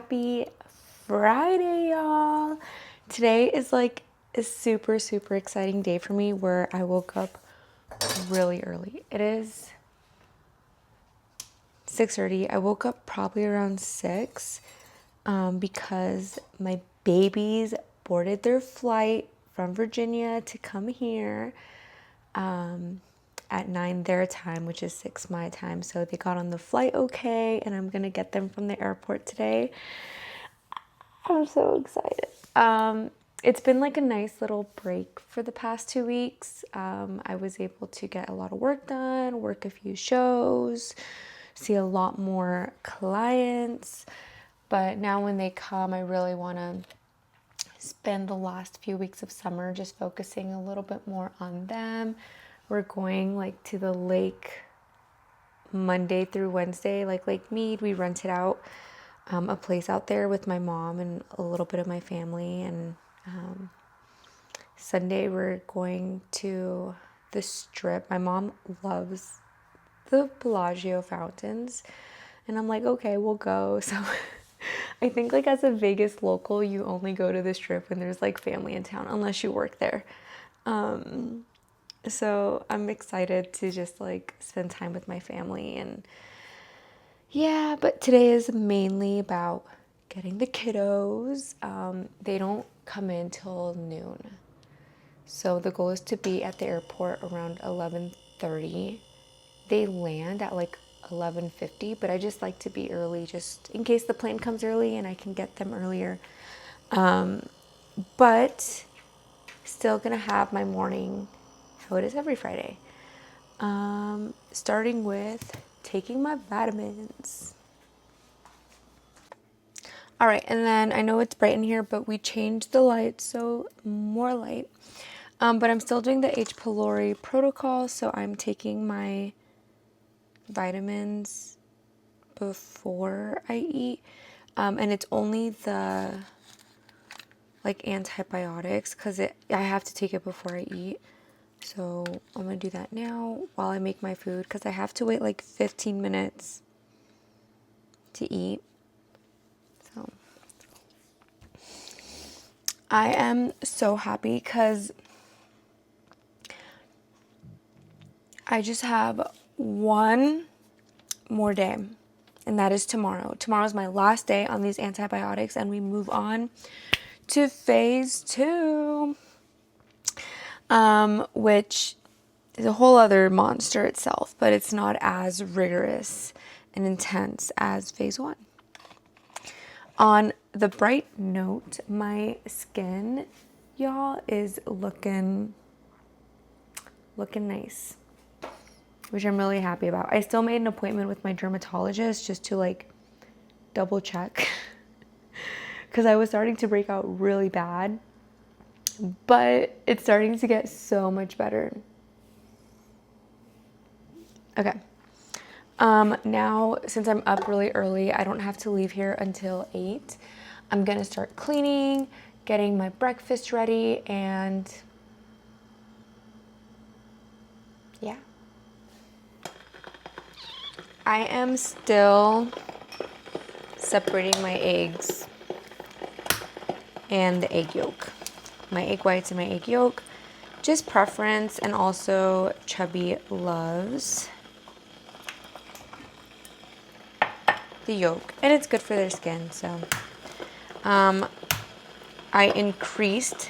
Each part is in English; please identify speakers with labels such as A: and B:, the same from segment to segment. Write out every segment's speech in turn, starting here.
A: Happy Friday, y'all. Today is like a super, super exciting day for me where I woke up really early. It is 6:30. I woke up probably around 6 because my babies boarded their flight from Virginia to come here at 9 their time, which is 6 my time. So they got on the flight okay, and I'm gonna get them from the airport today. I'm so excited. It's been like a nice little break for the past 2 weeks. I was able to get a lot of work done, work a few shows, see a lot more clients. But now when they come, I really want to spend the last few weeks of summer just focusing a little bit more on them. We're going like to the lake Monday through Wednesday, like Lake Mead. We rented out a place out there with my mom and a little bit of my family, and Sunday we're going to the Strip. My mom loves the Bellagio fountains, and I'm like, okay, we'll go. So I think like as a Vegas local, you only go to the Strip when there's like family in town, unless you work there. So I'm excited to just like spend time with my family. And yeah, but today is mainly about getting the kiddos. They don't come in till noon. So the goal is to be at the airport around 11:30. They land at like 11:50, but I just like to be early just in case the plane comes early and I can get them earlier. But still gonna have my morning how it is every Friday. Starting with taking my vitamins. All right, and then I know it's bright in here, but we changed the lights, so more light. But I'm still doing the H. pylori protocol, so I'm taking my vitamins before I eat. And it's only the like antibiotics because I have to take it before I eat. So I'm gonna do that now while I make my food because I have to wait like 15 minutes to eat. So I am so happy because I just have one more day, and that is tomorrow. Tomorrow's my last day on these antibiotics, and we move on to phase 2, which is a whole other monster itself, but it's not as rigorous and intense as phase 1. On the bright note, my skin, y'all, is looking nice, which I'm really happy about. I still made an appointment with my dermatologist just to like double check because I was starting to break out really bad, but it's starting to get so much better. Okay. Now, since I'm up really early, I don't have to leave here until 8. I'm gonna start cleaning, getting my breakfast ready, and yeah. I am still separating my eggs and the egg yolk. My egg whites and my egg yolk. Just preference, and also Chubby loves the yolk, and it's good for their skin. So I increased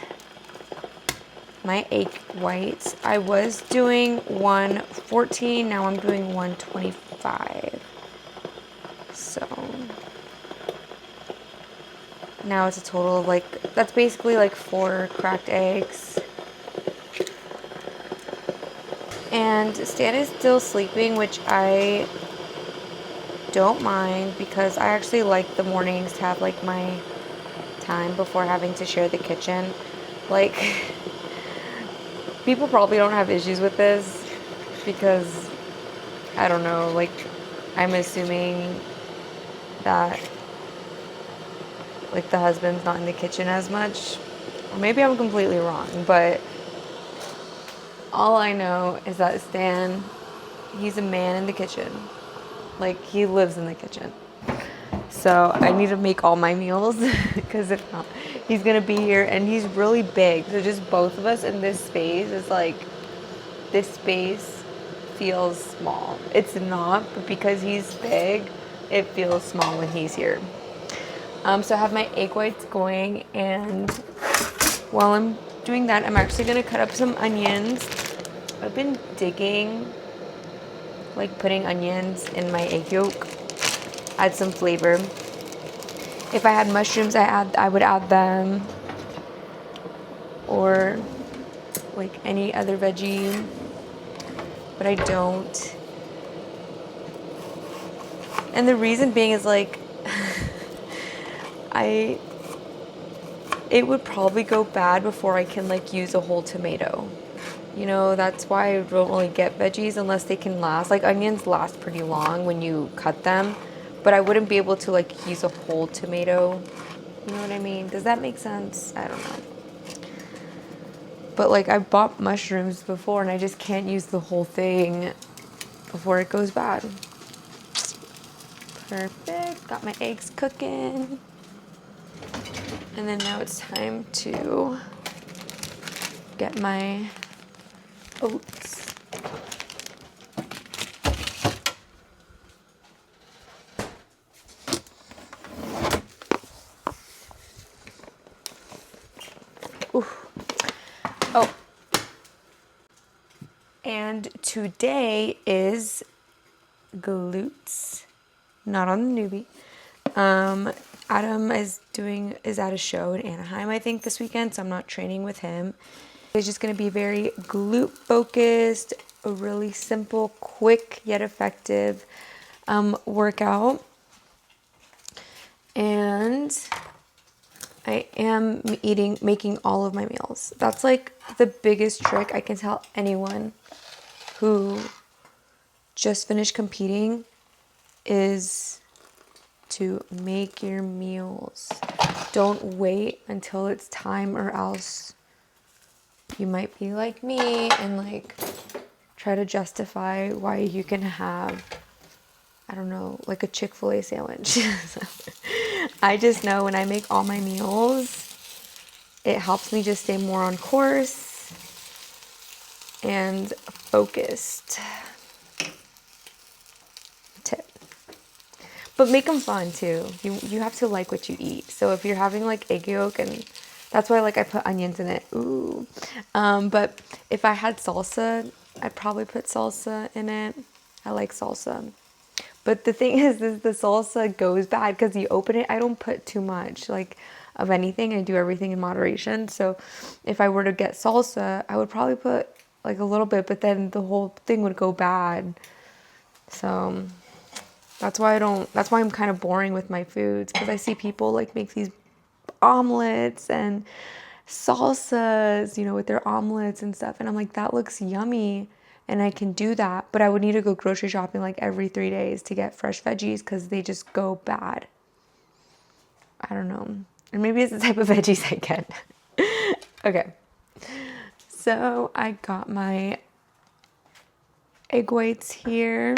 A: my egg whites. I was doing 114, now I'm doing 125. So now it's a total of like, that's basically like 4 cracked eggs. And Stan is still sleeping, which I don't mind because I actually like the mornings to have like my time before having to share the kitchen. Like, people probably don't have issues with this because, I don't know, like, I'm assuming that like the husband's not in the kitchen as much. Or maybe I'm completely wrong, but all I know is that Stan, he's a man in the kitchen. Like, he lives in the kitchen. So I need to make all my meals because if not, he's gonna be here and he's really big. So just both of us in this space is like, this space feels small. It's not, but because he's big, it feels small when he's here. So I have my egg whites going, and while I'm doing that, I'm actually gonna cut up some onions. I've been digging, like putting onions in my egg yolk, add some flavor. If I had mushrooms, I would add them, or like any other veggie, but I don't. And the reason being is like, it would probably go bad before I can like use a whole tomato. You know, that's why I don't really get veggies unless they can last. Like onions last pretty long when you cut them, but I wouldn't be able to like use a whole tomato. You know what I mean? Does that make sense? I don't know. But like I bought mushrooms before and I just can't use the whole thing before it goes bad. Perfect. Got my eggs cooking. And then now it's time to get my oats. Oof. Oh. And today is glutes, not on the newbie. Adam is at a show in Anaheim, I think, this weekend, so I'm not training with him. It's just going to be very glute focused, a really simple, quick yet effective workout. And I am making all of my meals. That's like the biggest trick I can tell anyone who just finished competing is to make your meals. Don't wait until it's time, or else you might be like me and like try to justify why you can have, I don't know, like a Chick-fil-A sandwich. I just know when I make all my meals, it helps me just stay more on course and focused. Tip. But make them fun too. You have to like what you eat. So if you're having like egg yolk, and that's why like I put onions in it. Ooh. But if I had salsa, I'd probably put salsa in it. I like salsa. But the thing is the salsa goes bad because you open it. I don't put too much like of anything. I do everything in moderation. So if I were to get salsa, I would probably put like a little bit, but then the whole thing would go bad. So that's why I'm kind of boring with my foods, because I see people like make these omelets and salsas, you know, with their omelets and stuff. And I'm like, that looks yummy. And I can do that, but I would need to go grocery shopping like every 3 days to get fresh veggies because they just go bad. I don't know. And maybe it's the type of veggies I get. Okay. So I got my egg whites here,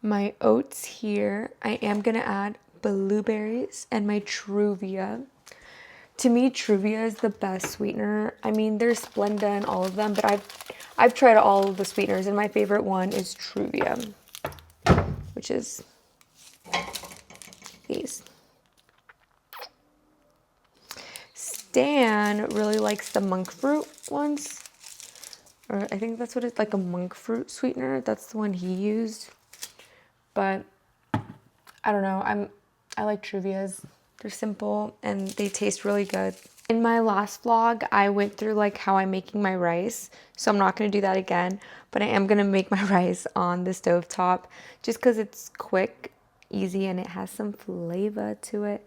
A: my oats here. I am going to add blueberries and my Truvia. To me, Truvia is the best sweetener. I mean, there's Splenda and all of them, but I've tried all of the sweeteners, and my favorite one is Truvia, which is these. Stan really likes the monk fruit ones, or I think that's what it's like, a monk fruit sweetener. That's the one he used, but I don't know. I like Truvia's. They're simple and they taste really good. In my last vlog, I went through like how I'm making my rice, so I'm not going to do that again, but I am going to make my rice on the stovetop just because it's quick, easy, and it has some flavor to it.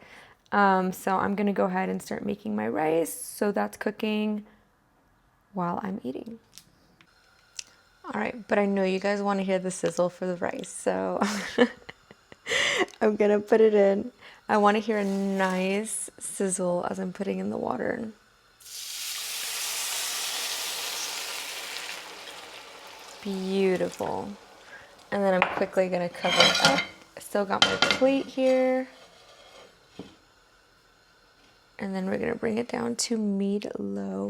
A: So I'm going to go ahead and start making my rice. So that's cooking while I'm eating. All right, but I know you guys want to hear the sizzle for the rice, so I'm going to put it in. I want to hear a nice sizzle as I'm putting in the water. Beautiful. And then I'm quickly going to cover it up Still got my plate here. And then we're gonna bring it down to medium low.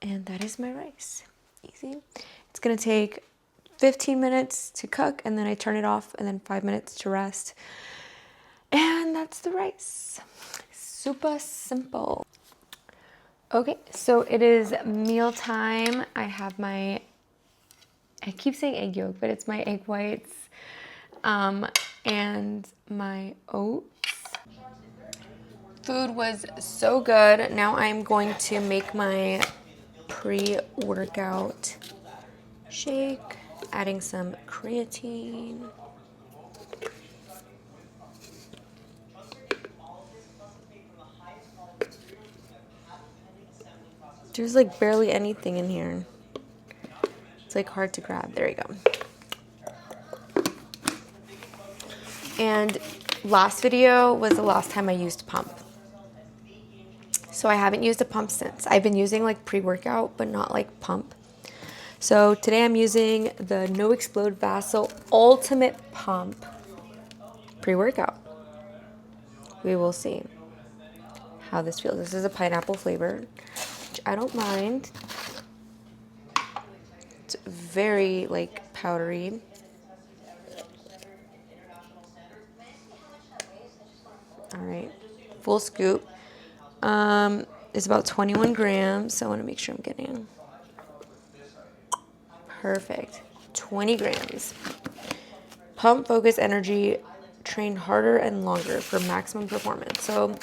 A: And that is my rice. Easy. It's gonna take 15 minutes to cook, and then I turn it off, and then 5 minutes to rest. And that's the rice. Super simple. Okay, so it is meal time. I have my, I keep saying egg yolk, but it's my egg whites, and my oats. Food was so good. Now I'm going to make my pre-workout shake, adding some creatine. There's like barely anything in here. It's like hard to grab. There you go. And last video was the last time I used pump. So I haven't used a pump since. I've been using like pre-workout, but not like pump. So today I'm using the No Explode Vassal Ultimate Pump pre-workout. We will see how this feels. This is a pineapple flavor, which I don't mind. It's very like powdery. All right, full scoop. It's about 21 grams, so I want to make sure I'm getting perfect. 20 grams. Pump, focus, energy, train harder and longer for maximum performance. So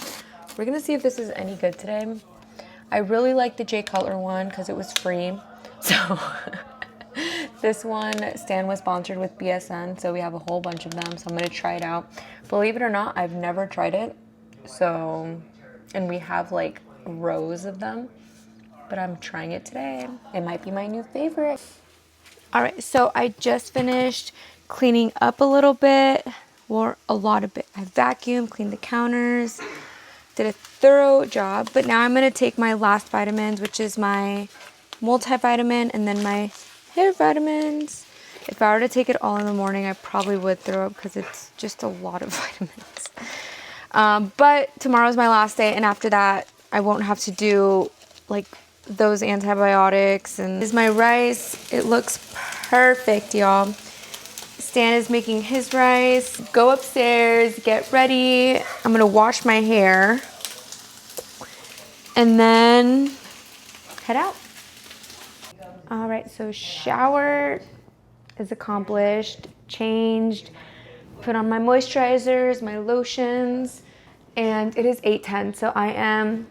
A: we're gonna see if this is any good today. I really like the J Cutler one because it was free. So this one, Stan was sponsored with BSN, so we have a whole bunch of them. So I'm gonna try it out. Believe it or not, I've never tried it. So, and we have like rows of them, but I'm trying it today. It might be my new favorite. All right, so I just finished cleaning up a little bit, or a lot of it. I vacuumed, cleaned the counters, did a thorough job, but now I'm gonna take my last vitamins, which is my multivitamin and then my hair vitamins. If I were to take it all in the morning, I probably would throw up because it's just a lot of vitamins. But tomorrow's my last day, and after that, I won't have to do like those antibiotics. And this is my rice. It looks perfect, y'all. Stan is making his rice. Go upstairs, get ready. I'm gonna wash my hair and then head out. All right, so shower is accomplished, changed, put on my moisturizers, my lotions, and it is 8:10, so I am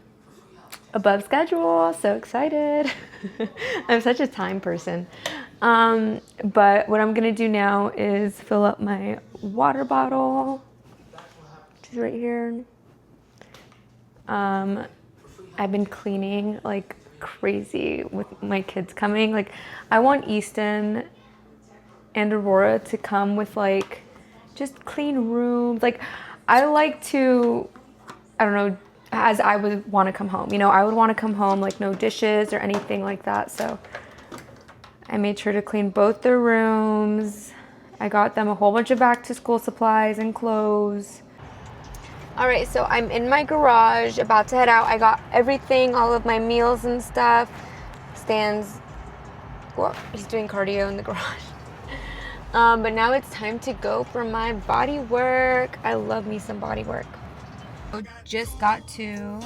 A: above schedule. So excited. I'm such a time person. But what I'm gonna do now is fill up my water bottle, which is right here. I've been cleaning like crazy with my kids coming. Like, I want Easton and Aurora to come with like just clean rooms. Like, I like to, I don't know, as I would want to come home. You know, I would want to come home like no dishes or anything like that. So I made sure to clean both their rooms. I got them a whole bunch of back to school supplies and clothes. All right, so I'm in my garage, about to head out. I got everything, all of my meals and stuff. Stan's, well, he's doing cardio in the garage. But now it's time to go for my body work. I love me some body work. Just got to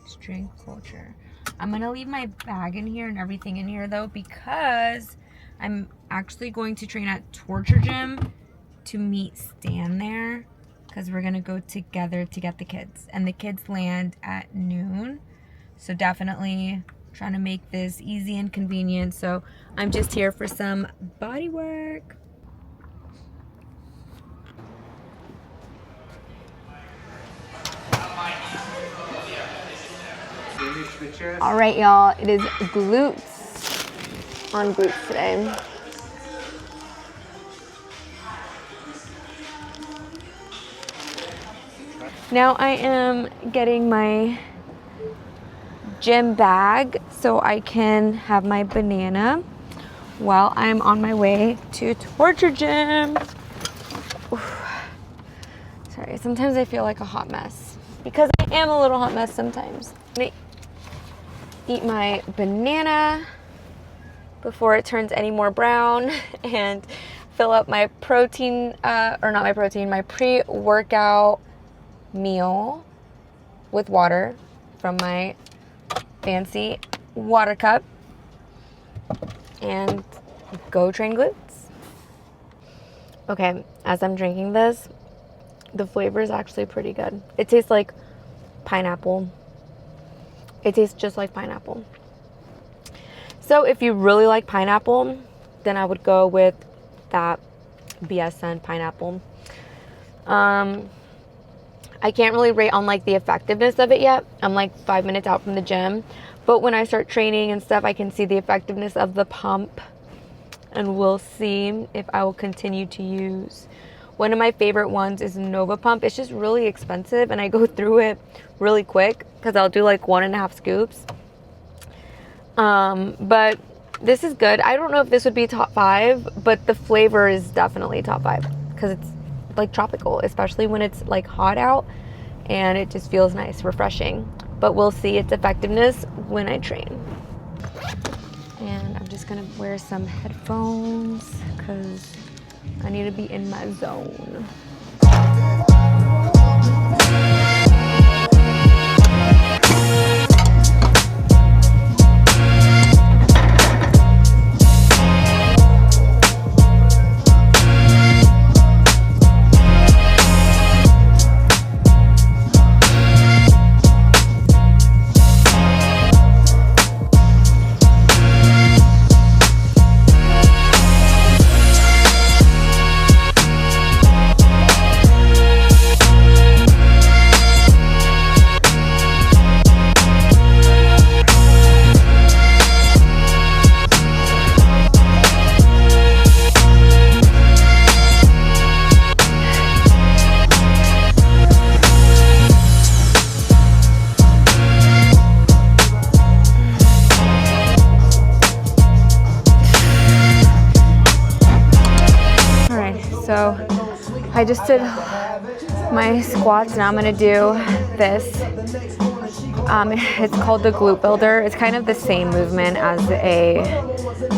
A: strength culture. I'm gonna leave my bag in here and everything in here though, because I'm actually going to train at Torture Gym to meet Stan there, because we're gonna go together to get the kids, and the kids land at noon. So definitely trying to make this easy and convenient. So I'm just here for some body work. All right, y'all, it is glutes on glutes today. Now I am getting my gym bag so I can have my banana. while I'm on my way to Torture Gym. Oof. Sorry, sometimes I feel like a hot mess because I am a little hot mess sometimes. I'm gonna eat my banana before it turns any more brown and fill up my protein, or not my protein, my pre-workout meal with water from my fancy water cup and go train glutes. Okay, as I'm drinking this, the flavor is actually pretty good. It tastes like pineapple. It tastes just like pineapple. So if you really like pineapple, then I would go with that BSN pineapple. I can't really rate on like the effectiveness of it yet. I'm like 5 minutes out from the gym. But when I start training and stuff, I can see the effectiveness of the pump. And we'll see if I will continue to use. One of my favorite ones is Nova Pump. It's just really expensive and I go through it really quick because I'll do like 1.5 scoops. But this is good. I don't know if this would be top 5, but the flavor is definitely top 5 because it's like tropical, especially when it's like hot out and it just feels nice, refreshing. But we'll see its effectiveness when I train. And I'm just gonna wear some headphones because I need to be in my zone. So I just did my squats. Now I'm gonna do this. It's called the glute builder. It's kind of the same movement as a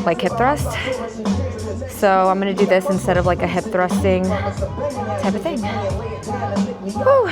A: like hip thrust. So I'm gonna do this instead of like a hip thrusting type of thing. Woo.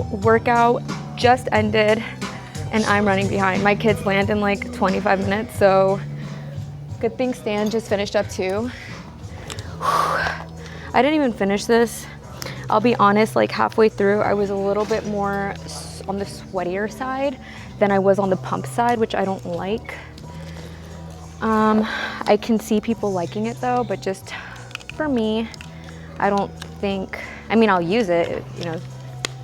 A: So workout just ended and I'm running behind. My kids land in like 25 minutes, so good thing Stan just finished up too. I didn't even finish this. I'll be honest, like halfway through, I was a little bit more on the sweatier side than I was on the pump side, which I don't like. I can see people liking it though, but just for me, I don't think, I mean, I'll use it, you know,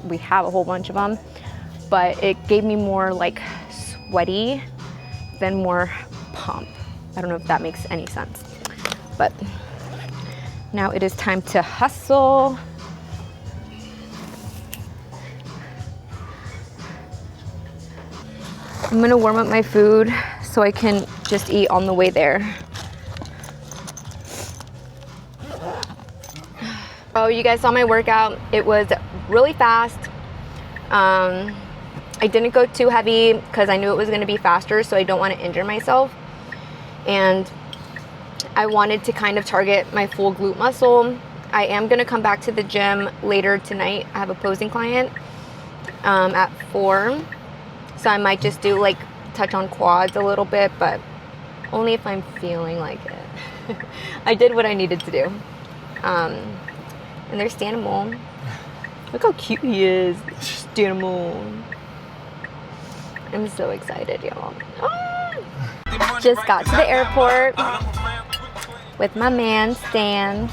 A: we have a whole bunch of them, but it gave me more like sweaty than more pump. I don't know if that makes any sense, but now it is time to hustle. I'm gonna warm up my food so I can just eat on the way there. Oh, you guys saw my workout. It was really fast. I didn't go too heavy because I knew it was gonna be faster, so I don't wanna injure myself. And I wanted to kind of target my full glute muscle. I am gonna come back to the gym later tonight. I have a posing client at 4. So I might just do like touch on quads a little bit, but only if I'm feeling like it. I did what I needed to do. And there's Stanimal. Look how cute he is. Stanimal. I'm so excited, y'all. Ah! Just got to the airport with my man, Stan.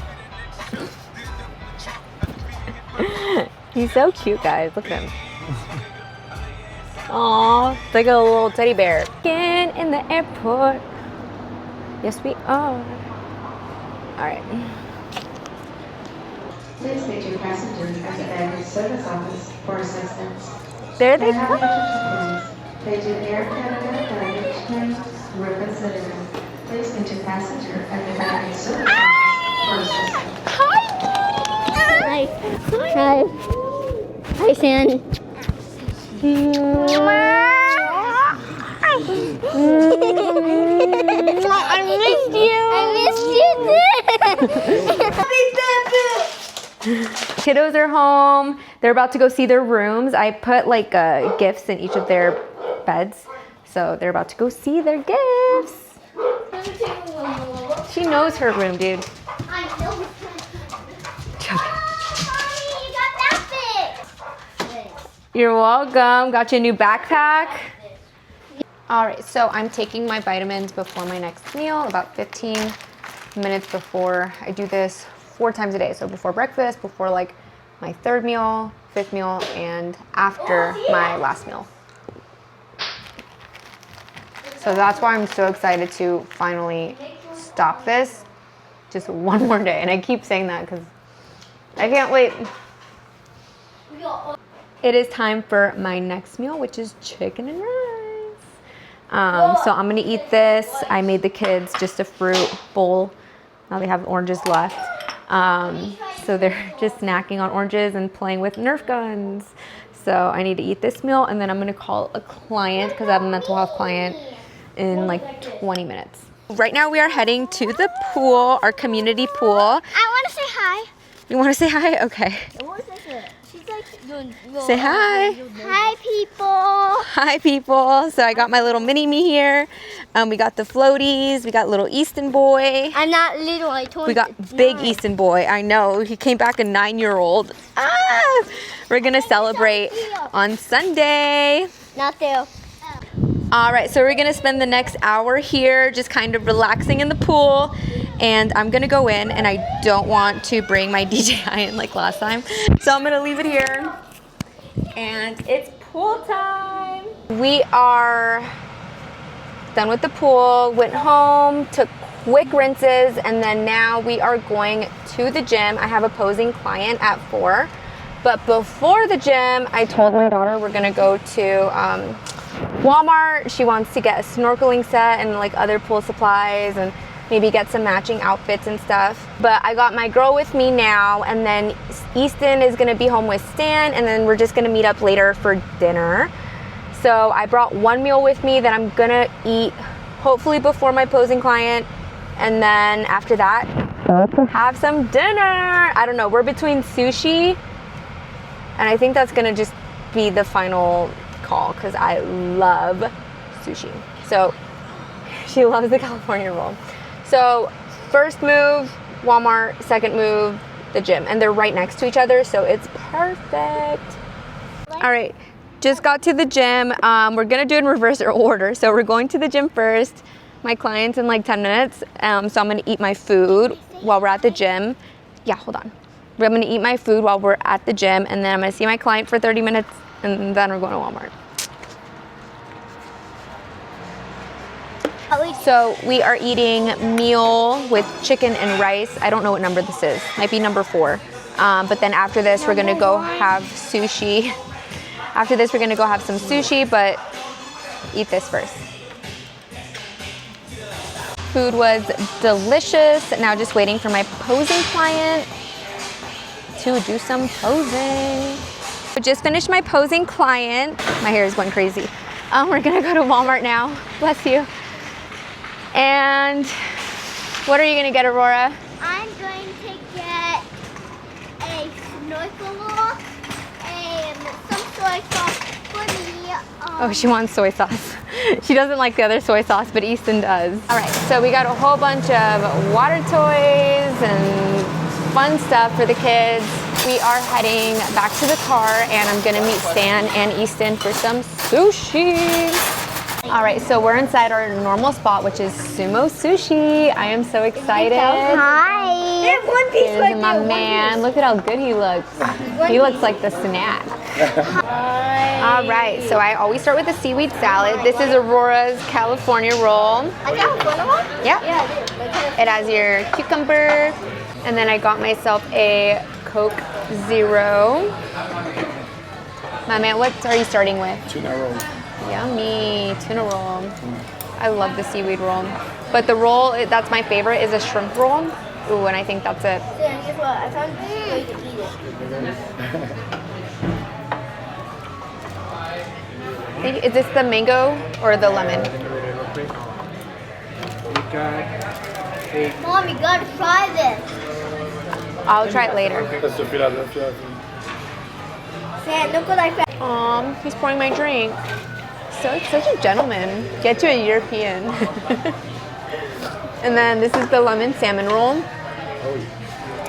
A: He's so cute, guys. Look at him. Aww, it's like a little teddy bear. Again in the airport. Yes, we are. Alright.
B: Please meet your passengers at the baggage service office for assistance.
A: There they
B: Have
A: come.
B: your tickets. They do Air Canada baggage claim representative. Please meet your passenger at the baggage service office for assistance.
C: Hi. Hi. Hi, San. I missed you. I missed you too.
A: Kiddos are home. They're about to go see their rooms. I put like gifts in each of their beds. So they're about to go see their gifts. She knows her room, dude.
C: I know. Mommy, you got that fixed.
A: You're welcome. Got you a new backpack. All right, so I'm taking my vitamins before my next meal, about 15 minutes before. I do this 4 times a day. So before breakfast, before like my 3rd meal, 5th meal, and after my last meal. So that's why I'm so excited to finally stop this. Just one more day. And I keep saying that because I can't wait. It is time for my next meal, which is chicken and rice. So I'm gonna eat this. I made the kids just a fruit bowl. Now they have oranges left. So they're just snacking on oranges and playing with Nerf guns. So I need to eat this meal and then I'm gonna call a client because I have a mental health client in like 20 minutes. Right now we are heading to the pool, our community pool.
C: I want to say hi.
A: You wanna say hi? Okay. Say hi.
C: Hi, people.
A: Hi, people. So I got my little mini-me here. We got the floaties. We got little Easton boy.
C: I'm not little. I told you.
A: We got big Easton boy. I know. He came back a 9-year-old. Ah! We're going to celebrate on Sunday.
C: Not there.
A: All right. So we're going to spend the next hour here just kind of relaxing in the pool. And I'm going to go in. And I don't want to bring my DJI in like last time. So I'm going to leave it here. And it's pool time. We are done with the pool, went home, took quick rinses, and then now we are going to the gym. I have a posing client at 4. But before the gym, I told my daughter we're gonna go to Walmart. She wants to get a snorkeling set and like other pool supplies and maybe get some matching outfits and stuff. But I got my girl with me now, and then Easton is gonna be home with Stan, and then we're just gonna meet up later for dinner. So I brought one meal with me that I'm gonna eat hopefully before my posing client, and then after that, have some dinner. I don't know, we're between sushi, and I think that's gonna just be the final call because I love sushi. So she loves the California roll. So first move, Walmart, second move, the gym. And they're right next to each other, so it's perfect. All right, just got to the gym. We're gonna do it in reverse order. So we're going to the gym first. My client's in like 10 minutes. So I'm gonna eat my food while we're at the gym. Yeah, hold on. I'm gonna eat my food while we're at the gym, and then I'm gonna see my client for 30 minutes, and then we're going to Walmart. So we are eating meal with chicken and rice. I don't know what number this is. Might be number 4. But then after this, we're gonna go have sushi. After this, we're gonna go have some sushi, but eat this first. Food was delicious. Now just waiting for my posing client to do some posing. I just finished my posing client. My hair is going crazy. We're gonna go to Walmart now. Bless you. And what are you gonna get, Aurora?
C: I'm going to get a snorkel and some soy sauce for me.
A: Oh, she wants soy sauce. She doesn't like the other soy sauce, but Easton does. All right, so we got a whole bunch of water toys and fun stuff for the kids. We are heading back to the car, and I'm gonna meet Stan and Easton for some sushi. All right, so we're inside our normal spot, which is Sumo Sushi. I am so excited.
C: Hi.
B: There's one piece
A: Here's
B: right
A: my
B: there.
A: man. Look at how good he looks. He looks like the snack. All right, so I always start with a seaweed salad. This is Aurora's California roll.
C: I got one.
A: Yep.
C: Yeah, I did.
A: It has your cucumber, and then I got myself a Coke Zero. My man, what are you starting with?
D: Tuna roll.
A: Yummy, tuna roll. I love the seaweed roll. But the roll, that's my favorite, is a shrimp roll. Ooh, and I think that's it.
C: Yeah, guess what? I found a way to eat it.
A: Is this the mango or the lemon?
C: Mom, you gotta try this.
A: I'll try it later.
D: That's the Philadelphia.
C: Sam, look what I found.
A: He's pouring my drink. So such a gentleman. Get you a European. And then this is the lemon salmon roll.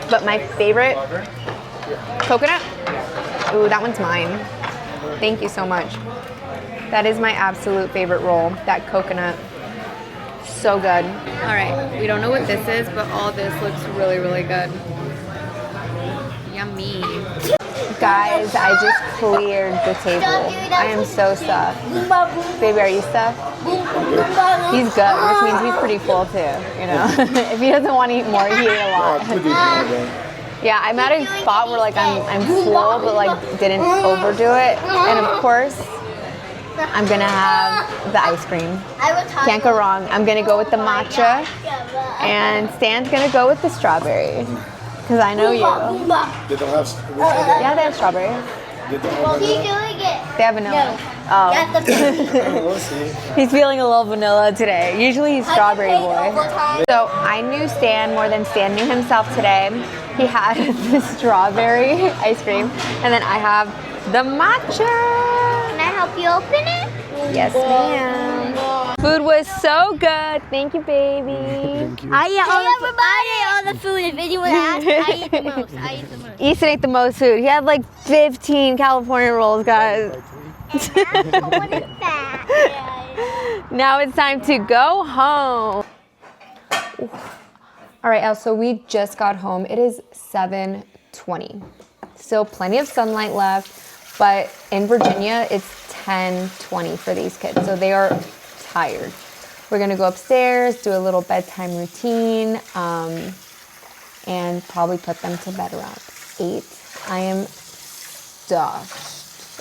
A: But my favorite, coconut. Ooh, that one's mine. Thank you so much. That is my absolute favorite roll, that coconut. So good. All right, we don't know what this is, but all this looks really, really good. Yummy. Guys, I just cleared the table. I am so stuffed. Baby, are you stuffed? He's good, which means he's pretty full too, you know. If he doesn't want to eat more, he ate a lot. Yeah, I'm at a spot where like I'm full, but like didn't overdo it. And of course, I'm gonna have the ice cream. Can't go wrong. I'm gonna go with the matcha, and Stan's gonna go with the strawberry. Because I know you.
D: They don't have.
A: Yeah, they have strawberry.
D: They don't have.
C: He's doing it.
A: They have vanilla. Oh.
D: We'll see.
A: He's feeling a little vanilla today. Usually he's strawberry boy. So I knew Stan more than Stan knew himself today. He had the strawberry ice cream, and then I have the matcha.
C: Can I help you open it?
A: Yes, ma'am. Food was so good. Thank you, baby.
D: Thank you.
C: I ate all the food. If anyone asks, I eat the most. I eat the most.
A: Easton ate the most food. He had like 15 California rolls, guys.
C: And that's what is that?
A: Now it's time to go home. All right, Elle, so we just got home. It is 7:20. Still plenty of sunlight left, but in Virginia, it's 10:20 for these kids, so they are tired. We're gonna go upstairs, do a little bedtime routine, and probably put them to bed around 8. I am stuffed.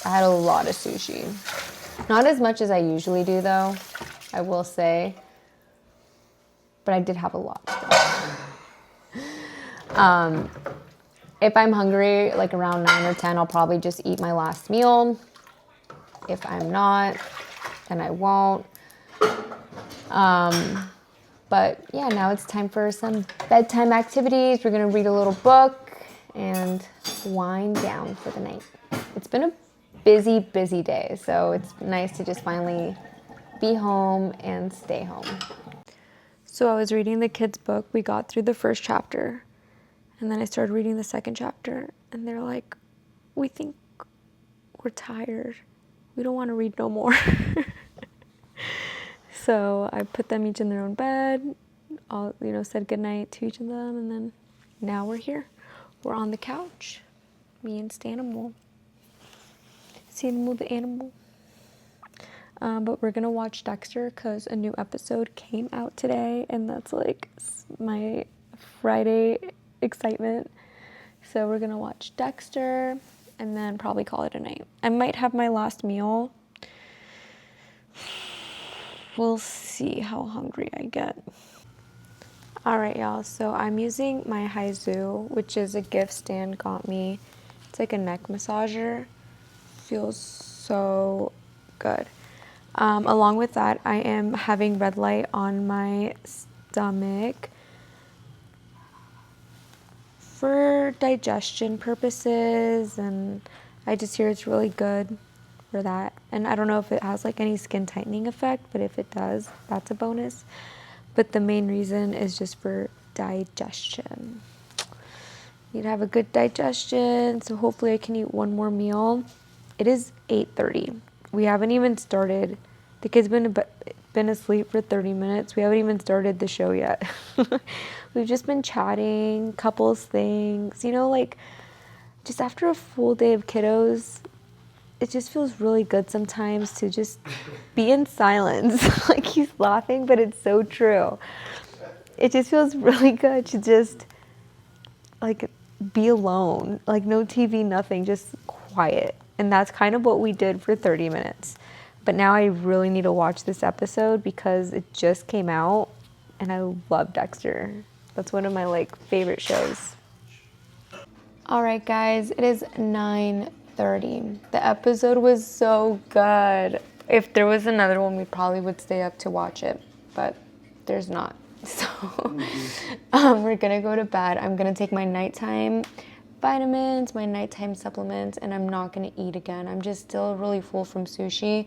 A: I had a lot of sushi. Not as much as I usually do though, I will say, but I did have a lot. If I'm hungry, like around 9 or 10, I'll probably just eat my last meal. If I'm not, then I won't. But yeah, now it's time for some bedtime activities. We're gonna read a little book and wind down for the night. It's been a busy day. So it's nice to just finally be home and stay home. So I was reading the kids' book. We got through the first chapter, and then I started reading the second chapter, and they're like, we think we're tired. We don't want to read no more. So I put them each in their own bed, all, said goodnight to each of them, and then now we're here. We're on the couch, me and Stanimal. Stanimal the animal. But we're gonna watch Dexter because a new episode came out today, and that's like my Friday excitement. So we're gonna watch Dexter and then probably call it a night. I might have my last meal. We'll see how hungry I get. All right, y'all, so I'm using my Haizu, which is a gift Stan got me. It's like a neck massager. Feels so good. Along with that, I am having red light on my stomach for digestion purposes, and I just hear it's really good for that. And I don't know if it has like any skin tightening effect, but if it does, that's a bonus. But the main reason is just for digestion. Need to have a good digestion, so hopefully I can eat one more meal. It is 8:30. We haven't even started. The kids been asleep for 30 minutes. We haven't even started the show yet. We've just been chatting, couples things, like just after a full day of kiddos, it just feels really good sometimes to just be in silence. Like, he's laughing, but it's so true. It just feels really good to just like be alone, like no TV, nothing, just quiet. And that's kind of what we did for 30 minutes. But now I really need to watch this episode because it just came out and I love Dexter. That's one of my favorite shows. All right, guys, it is 9:30. The episode was so good. If there was another one, we probably would stay up to watch it, but there's not. So we're gonna go to bed. I'm gonna take my nighttime vitamins, my nighttime supplements, and I'm not gonna eat again. I'm just still really full from sushi,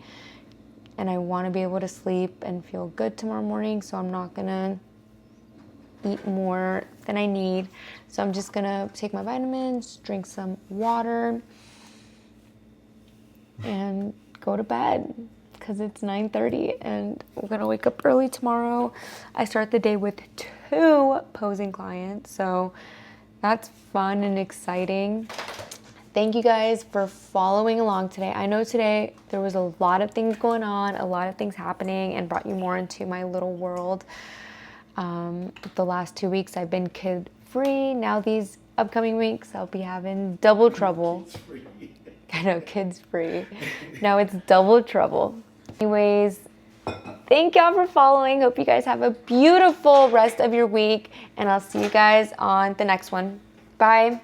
A: and I want to be able to sleep and feel good tomorrow morning, so I'm not gonna eat more than I need. So I'm just gonna take my vitamins, drink some water, and go to bed because it's 9:30 and we're gonna wake up early tomorrow. I start the day with 2 posing clients, so that's fun and exciting. Thank you guys for following along today. I know today there was a lot of things going on, a lot of things happening, and brought you more into my little world. The last 2 weeks I've been kid free. Now these upcoming weeks I'll be having double trouble. I know, kids free. Now it's double trouble. Anyways, thank y'all for following. Hope you guys have a beautiful rest of your week, and I'll see you guys on the next one. Bye.